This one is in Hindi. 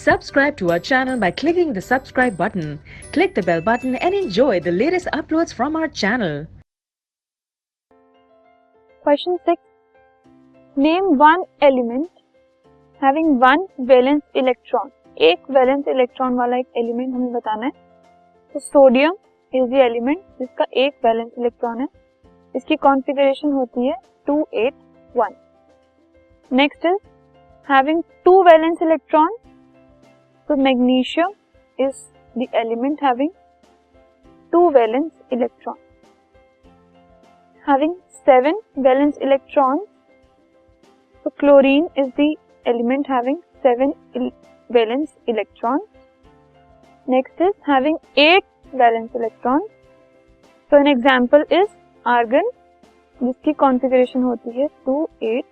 Subscribe to our channel by clicking the subscribe button. Click the bell button and enjoy the latest uploads from our channel. Question 6. Name one element having one valence electron. एक वैलेंस इलेक्ट्रॉन वाला एक एलिमेंट हमें बताना है. तो सोडियम इज द एलिमेंट जिसका एक वैलेंस इलेक्ट्रॉन है. इसकी कॉन्फ़िगरेशन होती है 281. Next is having two valence electron. तो magnesium is the element having two valence electron. Having 7 valence electron. तो chlorine is the element having 7 valence electrons. Next is having 8 valence electrons. So an example is argon जिसकी configuration होती है 281.